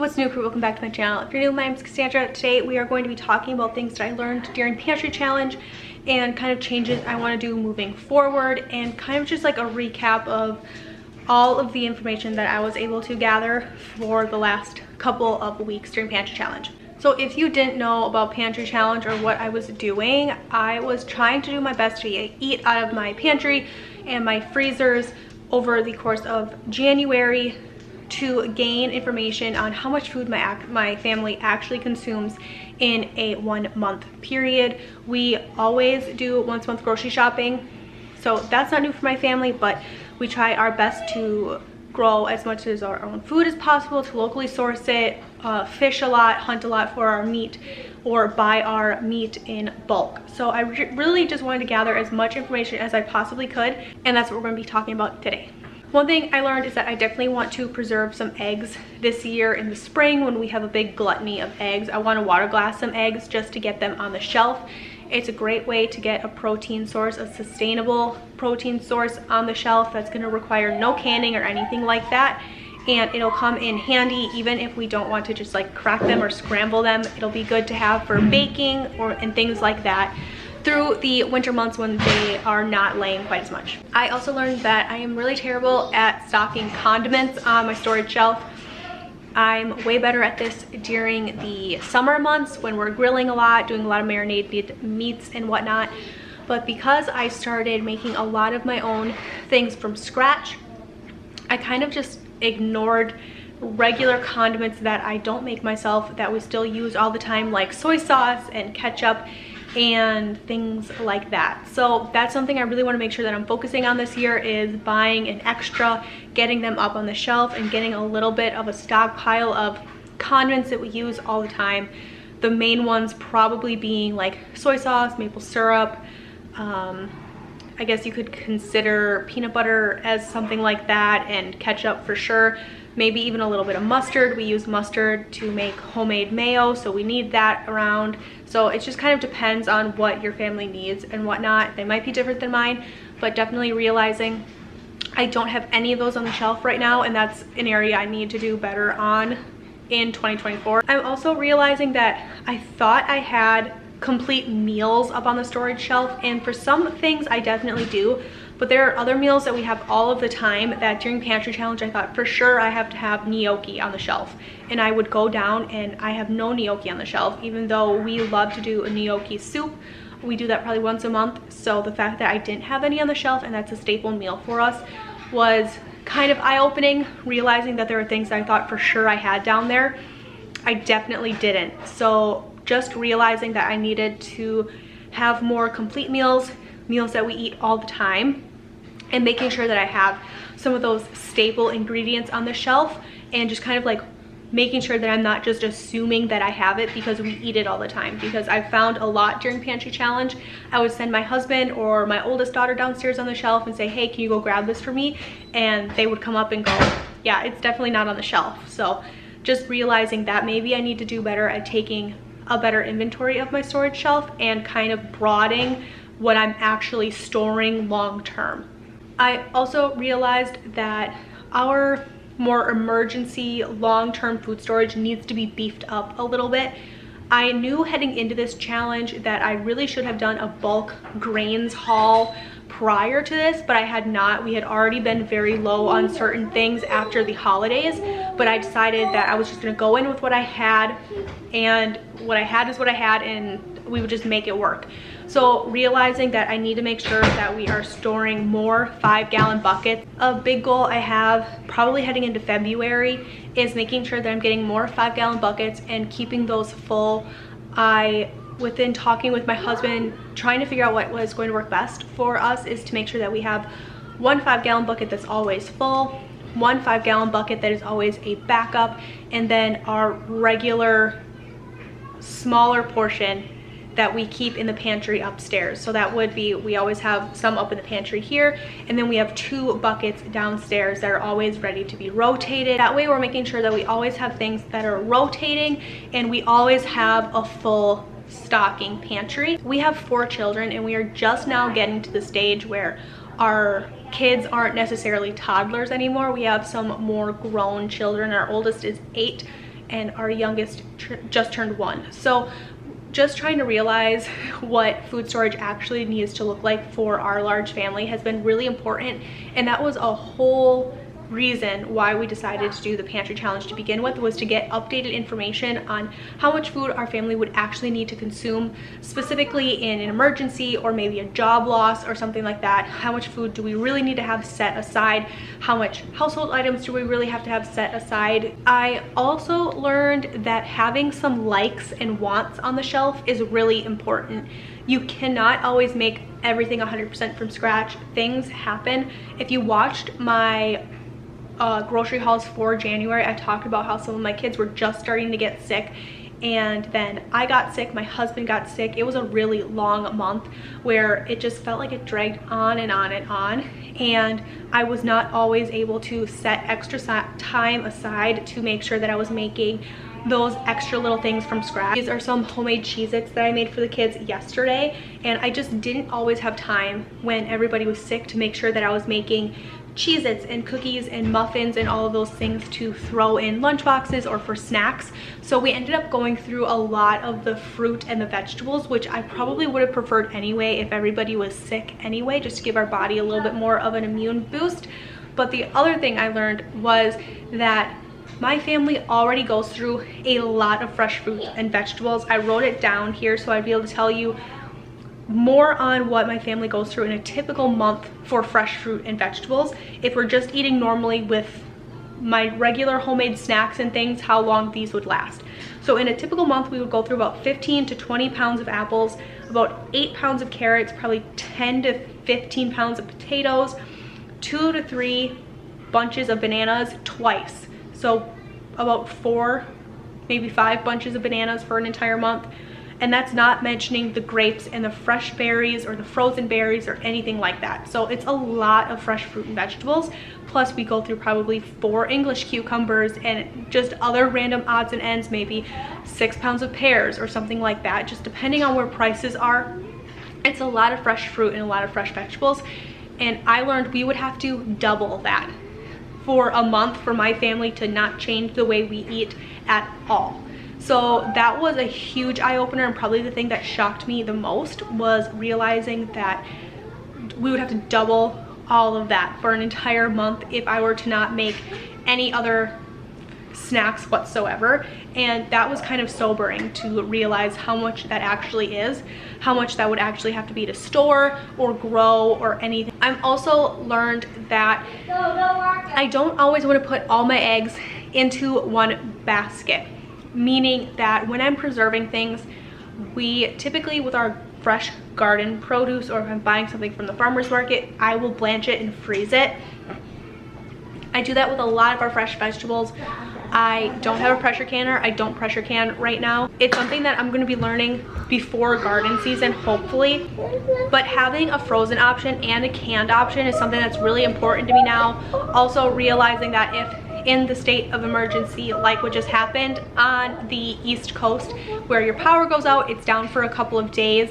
What's new, crew? Welcome back to my channel. If you're new, my name is Cassandra. Today we are going to be talking about things that I learned during Pantry Challenge and kind of changes I want to do moving forward, and kind of just like a recap of all of the information that I was able to gather for the last couple of weeks during Pantry Challenge. So if you didn't know about Pantry Challenge or what I was doing, I was trying to do my best to eat out of my pantry and my freezers over the course of January to gain information on how much food my family actually consumes in a 1 month period. We always do once a month grocery shopping, so that's not new for my family, but we try our best to grow as much as our own food as possible, to locally source it, fish a lot, hunt a lot for our meat, or buy our meat in bulk. So I really just wanted to gather as much information as I possibly could, and that's what we're going to be talking about today. One thing I learned is that I definitely want to preserve some eggs this year in the spring when we have a big gluttony of eggs. I want to water glass some eggs just to get them on the shelf. It's a great way to get a protein source, a sustainable protein source on the shelf that's going to require no canning or anything like that. And it'll come in handy even if we don't want to just like crack them or scramble them. It'll be good to have for baking and things like that through the winter months when they are not laying quite as much. I also learned that I am really terrible at stocking condiments on my storage shelf. I'm way better at this during the summer months when we're grilling a lot, doing a lot of marinade meats and whatnot. But because I started making a lot of my own things from scratch, I kind of just ignored regular condiments that I don't make myself that we still use all the time, like soy sauce and ketchup and things like that. So that's something I really want to make sure that I'm focusing on this year, is buying an extra, getting them up on the shelf, and getting a little bit of a stockpile of condiments that we use all the time. The main ones probably being like soy sauce, maple syrup, I guess you could consider peanut butter as something like that, and ketchup for sure. Maybe even a little bit of mustard. We use mustard to make homemade mayo, so we need that around. So it just kind of depends on what your family needs and whatnot. They might be different than mine, but definitely realizing I don't have any of those on the shelf right now, and that's an area I need to do better on in 2024. I'm also realizing that I thought I had complete meals up on the storage shelf, and for some things I definitely do, but there are other meals that we have all of the time that during Pantry Challenge I thought for sure I have to have gnocchi on the shelf, and I would go down and I have no gnocchi on the shelf, even though we love to do a gnocchi soup. We do that probably once a month. So the fact that I didn't have any on the shelf and that's a staple meal for us was kind of eye-opening, realizing that there were things I thought for sure I had down there I definitely didn't. So just realizing that I needed to have more complete meals that we eat all the time, and making sure that I have some of those staple ingredients on the shelf, and just kind of like making sure that I'm not just assuming that I have it because we eat it all the time. Because I found a lot during Pantry Challenge, I would send my husband or my oldest daughter downstairs on the shelf and say, hey, can you go grab this for me? And they would come up and go, yeah, it's definitely not on the shelf. So just realizing that maybe I need to do better at taking a better inventory of my storage shelf and kind of broadening what I'm actually storing long term. I also realized that our more emergency long-term food storage needs to be beefed up a little bit. I knew heading into this challenge that I really should have done a bulk grains haul prior to this, but I had not. We had already been very low on certain things after the holidays, but I decided that I was just gonna go in with what I had, and what I had is what I had, and we would just make it work. So realizing that I need to make sure that we are storing more 5-gallon buckets. A big goal I have probably heading into February is making sure that I'm getting more 5-gallon buckets and keeping those full. Within talking with my husband, trying to figure out what was going to work best for us, is to make sure that we have one 5-gallon bucket that's always full, one 5-gallon bucket that is always a backup, and then our regular smaller portion that we keep in the pantry upstairs. So that would be, we always have some up in the pantry here, and then we have 2 buckets downstairs that are always ready to be rotated. That way we're making sure that we always have things that are rotating, and we always have a full stocking pantry. We have 4 children, and we are just now getting to the stage where our kids aren't necessarily toddlers anymore. We have some more grown children. Our oldest is 8 and our youngest just turned 1. So just trying to realize what food storage actually needs to look like for our large family has been really important, and that was a whole reason why we decided to do the pantry challenge to begin with, was to get updated information on how much food our family would actually need to consume, specifically in an emergency or maybe a job loss or something like that. How much food do we really need to have set aside? How much household items do we really have to have set aside? I also learned that having some likes and wants on the shelf is really important. You cannot always make everything 100% from scratch. Things happen. If you watched my grocery hauls for January, I talked about how some of my kids were just starting to get sick, and then I got sick, my husband got sick. It was a really long month where it just felt like it dragged on and on and on, and I was not always able to set extra time aside to make sure that I was making those extra little things from scratch. These are some homemade Cheez-Its that I made for the kids yesterday, and I just didn't always have time when everybody was sick to make sure that I was making Cheez-Its and cookies and muffins and all of those things to throw in lunch boxes or for snacks. So we ended up going through a lot of the fruit and the vegetables, which I probably would have preferred anyway if everybody was sick anyway, just to give our body a little bit more of an immune boost. But the other thing I learned was that my family already goes through a lot of fresh fruit and vegetables. I wrote it down here so I'd be able to tell you more on what my family goes through in a typical month for fresh fruit and vegetables. If we're just eating normally with my regular homemade snacks and things, how long these would last. So in a typical month, we would go through about 15 to 20 pounds of apples, about 8 pounds of carrots, probably 10 to 15 pounds of potatoes, 2 to 3 bunches of bananas twice. So about 4, maybe 5 bunches of bananas for an entire month. And that's not mentioning the grapes and the fresh berries or the frozen berries or anything like that. So it's a lot of fresh fruit and vegetables. Plus we go through probably 4 English cucumbers and just other random odds and ends, maybe 6 pounds of pears or something like that, just depending on where prices are. It's a lot of fresh fruit and a lot of fresh vegetables. And I learned we would have to double that for a month for my family to not change the way we eat at all. So that was a huge eye-opener, and probably the thing that shocked me the most was realizing that we would have to double all of that for an entire month if I were to not make any other snacks whatsoever. And that was kind of sobering to realize how much that actually is, how much that would actually have to be to store or grow or anything. I've also learned that I don't always want to put all my eggs into one basket. Meaning that when I'm preserving things, we typically, with our fresh garden produce, or if I'm buying something from the farmer's market, I will blanch it and freeze it. I do that with a lot of our fresh vegetables. I don't have a pressure canner. I don't pressure can right now. It's something that I'm going to be learning before garden season, hopefully. But having a frozen option and a canned option is something that's really important to me now. Also realizing that if in the state of emergency like what just happened on the East Coast, where your power goes out, it's down for a couple of days,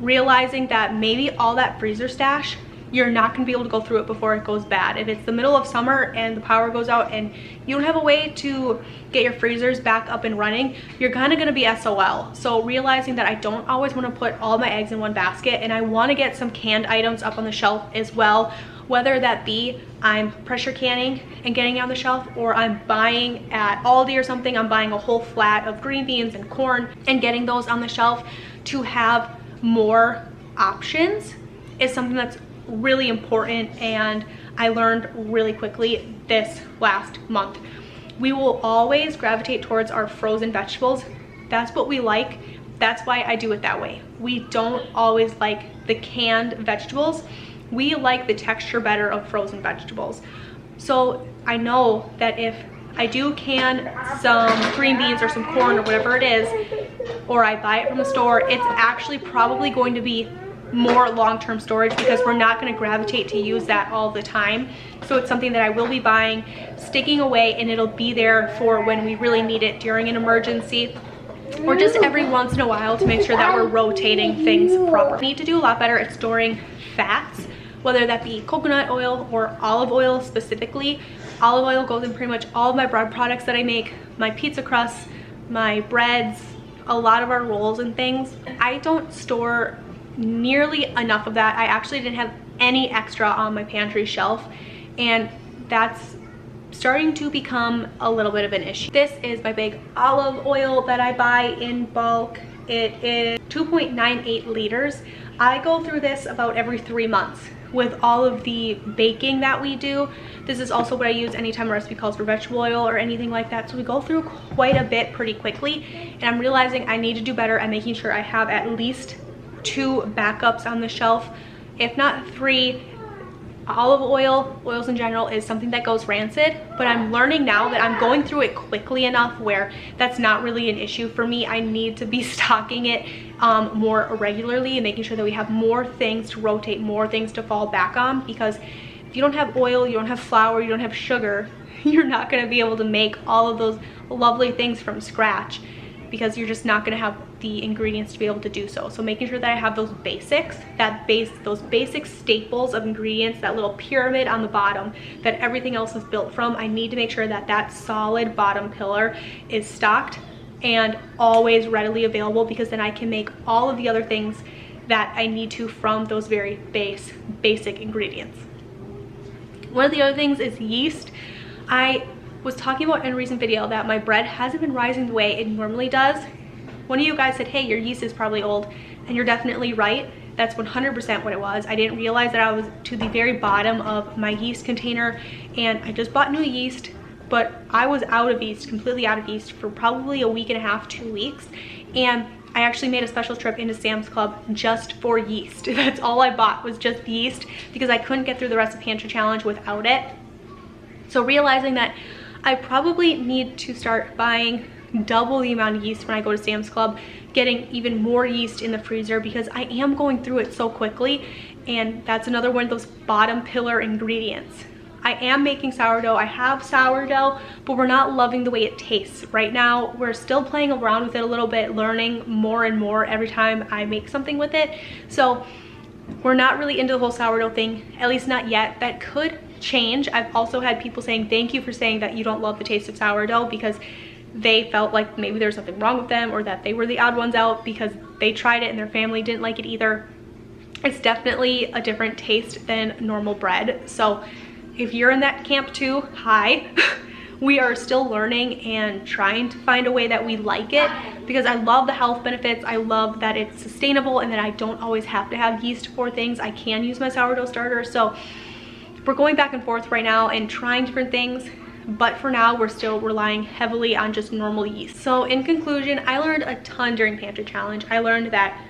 realizing that maybe all that freezer stash, you're not going to be able to go through it before it goes bad. If it's the middle of summer and the power goes out and you don't have a way to get your freezers back up and running, you're kind of going to be SOL. So realizing that I don't always want to put all my eggs in one basket, and I want to get some canned items up on the shelf as well, whether that be I'm pressure canning and getting it on the shelf, or I'm buying at Aldi or something, I'm buying a whole flat of green beans and corn and getting those on the shelf to have more options is something that's really important, and I learned really quickly this last month. We will always gravitate towards our frozen vegetables. That's what we like. That's why I do it that way. We don't always like the canned vegetables. We like the texture better of frozen vegetables. So I know that if I do can some green beans or some corn or whatever it is, or I buy it from the store, it's actually probably going to be more long-term storage, because we're not going to gravitate to use that all the time. So it's something that I will be buying, sticking away, and it'll be there for when we really need it during an emergency, or just every once in a while to make sure that we're rotating things properly. We need to do a lot better at storing fats, whether that be coconut oil or olive oil specifically. Olive oil goes in pretty much all of my bread products that I make, my pizza crusts, my breads, a lot of our rolls and things. I don't store nearly enough of that. I actually didn't have any extra on my pantry shelf, and that's starting to become a little bit of an issue. This is my big olive oil that I buy in bulk. It is 2.98 liters. I go through this about every 3 months with all of the baking that we do. This is also what I use anytime a recipe calls for vegetable oil or anything like that. So we go through quite a bit pretty quickly, and I'm realizing I need to do better at making sure I have at least 2 backups on the shelf, if not 3. Olive oil, oils in general, is something that goes rancid, but I'm learning now that I'm going through it quickly enough where that's not really an issue for me. I need to be stocking it more regularly and making sure that we have more things to rotate, more things to fall back on, because if you don't have oil, you don't have flour, you don't have sugar, you're not going to be able to make all of those lovely things from scratch, because you're just not going to have the ingredients to be able to do so. So making sure that I have those basics, those basic staples of ingredients, that little pyramid on the bottom that everything else is built from, I need to make sure that that solid bottom pillar is stocked and always readily available, because then I can make all of the other things that I need to from those very basic ingredients. One of the other things is yeast. I was talking about in a recent video that my bread hasn't been rising the way it normally does. One of you guys said, hey, your yeast is probably old, and you're definitely right. That's 100% what it was. I didn't realize that I was to the very bottom of my yeast container, and I just bought new yeast, but I was out of yeast, completely out of yeast, for probably a week and a half, 2 weeks, and I actually made a special trip into Sam's Club just for yeast. That's all I bought, was just yeast, because I couldn't get through the rest of Pantry Challenge without it. So realizing that I probably need to start buying double the amount of yeast when I go to Sam's Club, getting even more yeast in the freezer, because I am going through it so quickly, and that's another one of those bottom pillar ingredients. I am making sourdough. I have sourdough, but we're not loving the way it tastes right now. We're still playing around with it a little bit, learning more and more every time I make something with it. So we're not really into the whole sourdough thing, at least not yet. That could change. I've also had people saying thank you for saying that you don't love the taste of sourdough, because they felt like maybe there's something wrong with them, or that they were the odd ones out because they tried it and their family didn't like it either. It's definitely a different taste than normal bread. So if you're in that camp too, hi. We are still learning and trying to find a way that we like it, because I love the health benefits. I love that it's sustainable and that I don't always have to have yeast for things. I can use my sourdough starter. So we're going back and forth right now and trying different things, but for now we're still relying heavily on just normal yeast. So in conclusion, I learned a ton during Pantry Challenge. I learned that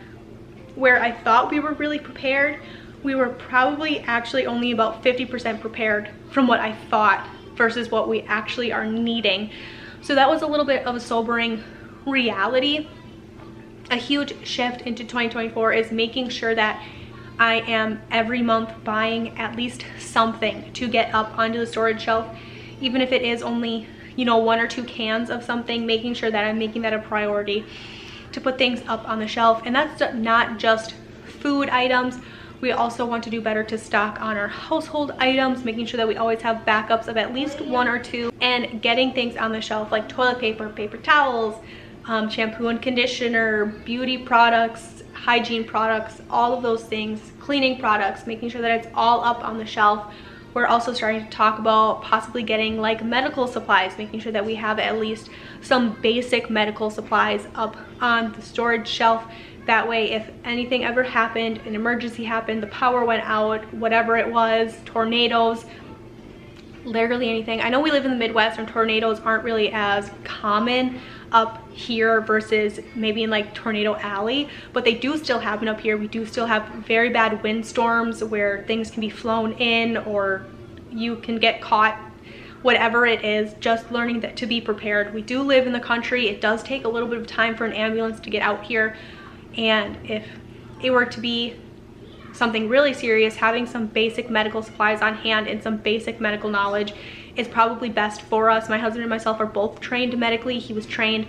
where I thought we were really prepared, we were probably actually only about 50% prepared from what I thought versus what we actually are needing. So that was a little bit of a sobering reality. A huge shift into 2024 is making sure that I am every month buying at least something to get up onto the storage shelf, even if it is only, you know, 1 or 2 cans of something, making sure that I'm making that a priority to put things up on the shelf. And that's not just food items. We also want to do better to stock on our household items, making sure that we always have backups of at least 1 or 2, and getting things on the shelf like toilet paper, paper towels, shampoo and conditioner, beauty products, hygiene products, all of those things, cleaning products, making sure that it's all up on the shelf. We're also starting to talk about possibly getting like medical supplies, making sure that we have at least some basic medical supplies up on the storage shelf. That way, if anything ever happened, an emergency happened, the power went out, whatever it was, tornadoes, literally anything. I know we live in the Midwest and tornadoes aren't really as common up here versus maybe in like Tornado Alley, but they do still happen up here. We do still have very bad windstorms where things can be flown in, or you can get caught, whatever it is. Just learning that to be prepared. We do live in the country. It does take a little bit of time for an ambulance to get out here, and if it were to be something really serious, having some basic medical supplies on hand and some basic medical knowledge is probably best for us. My husband and myself are both trained medically. He was trained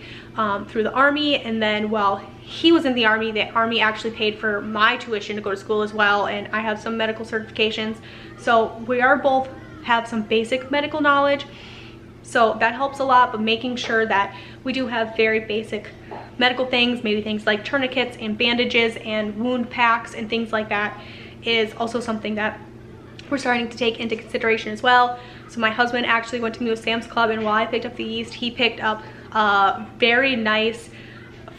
through the Army, and then while he was in the Army actually paid for my tuition to go to school as well, and I have some medical certifications. So we are both have some basic medical knowledge. So that helps a lot, but making sure that we do have very basic medical things, maybe things like tourniquets and bandages and wound packs and things like that, is also something that we're starting to take into consideration as well. So my husband actually went to me with Sam's Club, and while I picked up the yeast, he picked up a very nice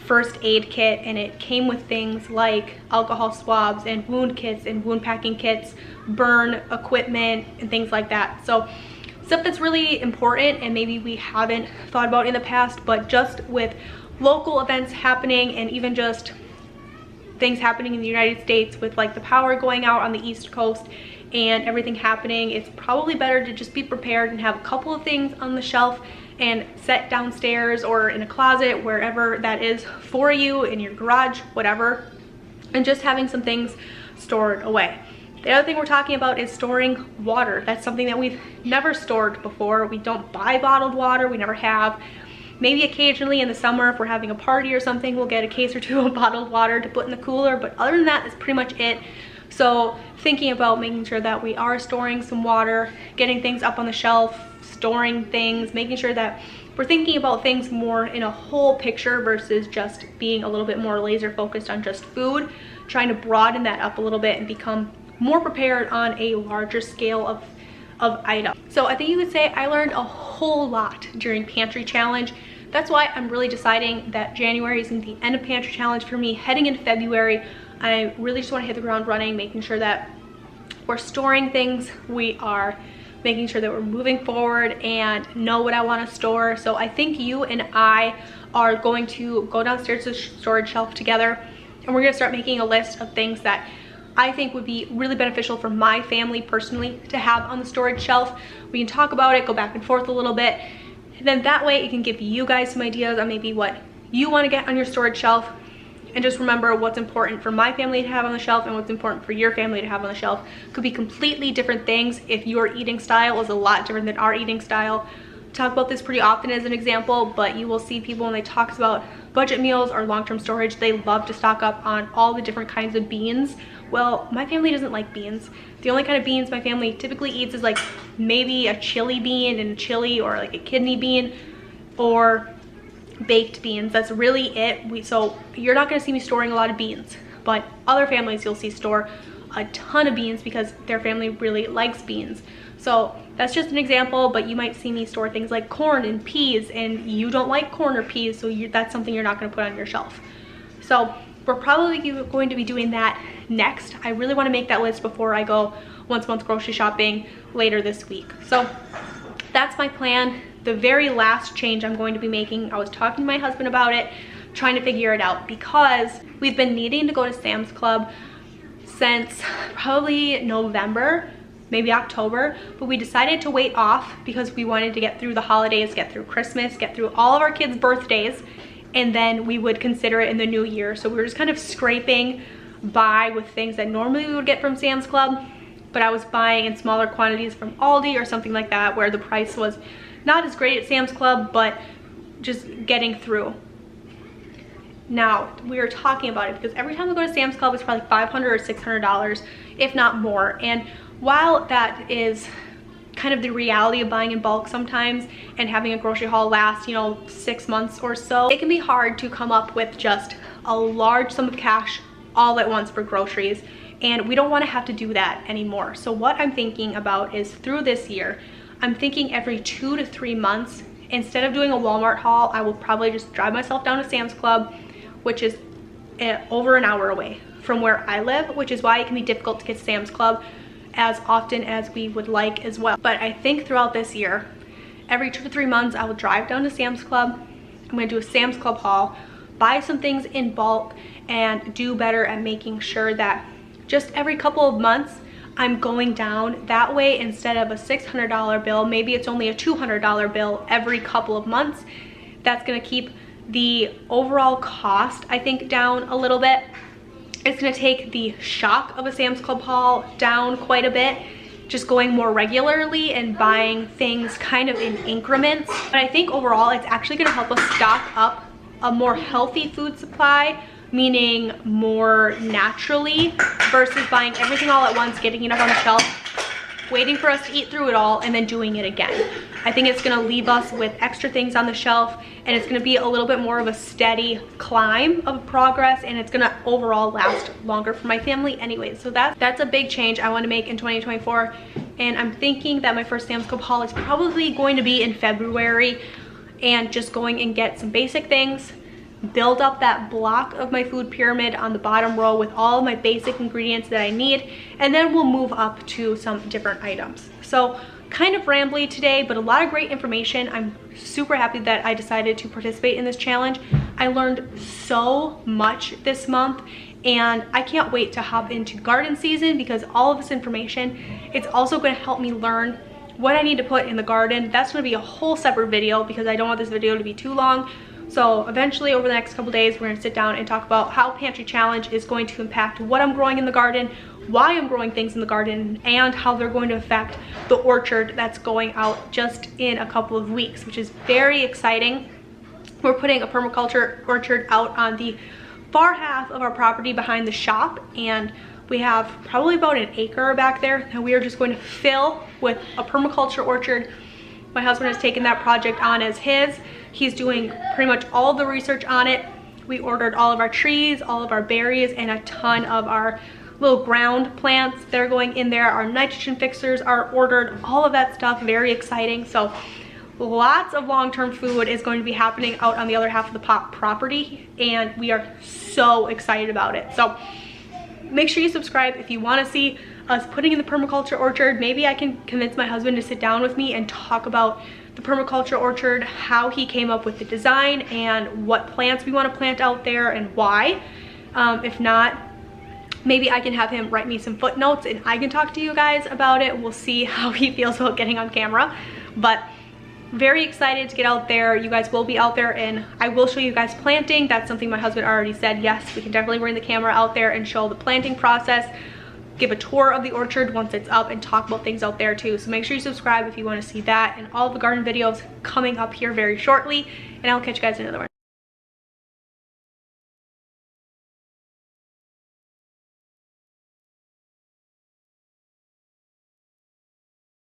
first aid kit, and it came with things like alcohol swabs and wound kits and wound packing kits, burn equipment and things like that. So stuff that's really important and maybe we haven't thought about in the past, but just with local events happening and even just things happening in the United States with like the power going out on the East Coast and everything happening, it's probably better to just be prepared and have a couple of things on the shelf and set downstairs or in a closet, wherever that is for you, in your garage, whatever, and just having some things stored away. The other thing we're talking about is storing water. That's something that we've never stored before. We don't buy bottled water, we never have. Maybe occasionally in the summer if we're having a party or something, we'll get a case or two of bottled water to put in the cooler, but other than that, that's pretty much it. So thinking about making sure that we are storing some water, getting things up on the shelf, storing things, making sure that we're thinking about things more in a whole picture versus just being a little bit more laser focused on just food, trying to broaden that up a little bit and become more prepared on a larger scale of items. So I think you could say I learned a whole lot during Pantry Challenge. That's why I'm really deciding that January isn't the end of Pantry Challenge for me. Heading into February, I really just want to hit the ground running, making sure that we're storing things, we are making sure that we're moving forward and know what I want to store. So I think you and I are going to go downstairs to the storage shelf together, and we're going to start making a list of things that I think would be really beneficial for my family personally to have on the storage shelf. We can talk about it, go back and forth a little bit, and then that way it can give you guys some ideas on maybe what you want to get on your storage shelf. And just remember, what's important for my family to have on the shelf and what's important for your family to have on the shelf could be completely different things if your eating style is a lot different than our eating style. Talk about this pretty often as an example, but you will see people when they talk about budget meals or long-term storage, they love to stock up on all the different kinds of beans. Well, my family doesn't like beans. The only kind of beans my family typically eats is like maybe a chili bean and chili, or like a kidney bean, or baked beans. That's really it. So you're not going to see me storing a lot of beans, but other families you'll see store a ton of beans because their family really likes beans. So that's just an example, but you might see me store things like corn and peas, and you don't like corn or peas, so that's something you're not going to put on your shelf. So we're probably going to be doing that next. I really want to make that list before I go once a month grocery shopping later this week. So that's my plan. The very last change I'm going to be making, I was talking to my husband about it, trying to figure it out, because we've been needing to go to Sam's Club since probably November, maybe October, but we decided to wait off because we wanted to get through the holidays, get through Christmas, get through all of our kids' birthdays, and then we would consider it in the new year. So we were just kind of scraping by with things that normally we would get from Sam's Club, but I was buying in smaller quantities from Aldi or something like that, where the price was not as great at Sam's Club, but just getting through. Now, we were talking about it because every time we go to Sam's Club, it's probably $500 or $600, if not more. And while that is kind of the reality of buying in bulk sometimes and having a grocery haul last, you know, 6 months or so, it can be hard to come up with just a large sum of cash all at once for groceries. And we don't want to have to do that anymore. So what I'm thinking about is, through this year, I'm thinking every 2 to 3 months, instead of doing a Walmart haul, I will probably just drive myself down to Sam's Club, which is over an hour away from where I live, which is why it can be difficult to get to Sam's Club as often as we would like as well. But I think throughout this year, every 2 to 3 months, I will drive down to Sam's Club. I'm gonna do a Sam's Club haul, buy some things in bulk, and do better at making sure that just every couple of months, I'm going down. That way, instead of a $600 bill, maybe it's only a $200 bill every couple of months. That's gonna keep the overall cost, I think, down a little bit. It's gonna take the shock of a Sam's Club haul down quite a bit, just going more regularly and buying things kind of in increments. But I think overall, it's actually gonna help us stock up a more healthy food supply, meaning more naturally, versus buying everything all at once, getting it up on the shelf, waiting for us to eat through it all and then doing it again. I think it's gonna leave us with extra things on the shelf, and it's gonna be a little bit more of a steady climb of progress, and it's gonna overall last longer for my family anyway. So that's a big change I wanna make in 2024. And I'm thinking that my first Sam's Club haul is probably going to be in February, and just going and get some basic things, build up that block of my food pyramid on the bottom row with all of my basic ingredients that I need, and then we'll move up to some different items. So kind of rambly today, but a lot of great information. I'm super happy that I decided to participate in this challenge. I learned so much this month, and I can't wait to hop into garden season, because all of this information, it's also going to help me learn what I need to put in the garden. That's going to be a whole separate video, because I don't want this video to be too long. So eventually over the next couple days, we're going to sit down and talk about how Pantry Challenge is going to impact what I'm growing in the garden, why I'm growing things in the garden, and how they're going to affect the orchard that's going out just in a couple of weeks, which is very exciting. We're putting a permaculture orchard out on the far half of our property behind the shop, and we have probably about an acre back there that we are just going to fill with a permaculture orchard. My husband has taken that project on as his. He's doing pretty much all the research on it. We ordered all of our trees, all of our berries, and a ton of our little ground plants. They're going in there. Our nitrogen fixers are ordered, all of that stuff. Very exciting. So lots of long-term food is going to be happening out on the other half of the property, and we are so excited about it. So make sure you subscribe if you want to see us putting in the permaculture orchard. Maybe I can convince my husband to sit down with me and talk about the permaculture orchard, how he came up with the design, and what plants we want to plant out there and why. If not, maybe I can have him write me some footnotes and I can talk to you guys about it. We'll see how he feels about getting on camera. But very excited to get out there. You guys will be out there, and I will show you guys planting. That's something my husband already said. Yes, we can definitely bring the camera out there and show the planting process, give a tour of the orchard once it's up, and talk about things out there too. So make sure you subscribe if you want to see that, and all the garden videos coming up here very shortly, and I'll catch you guys in another one.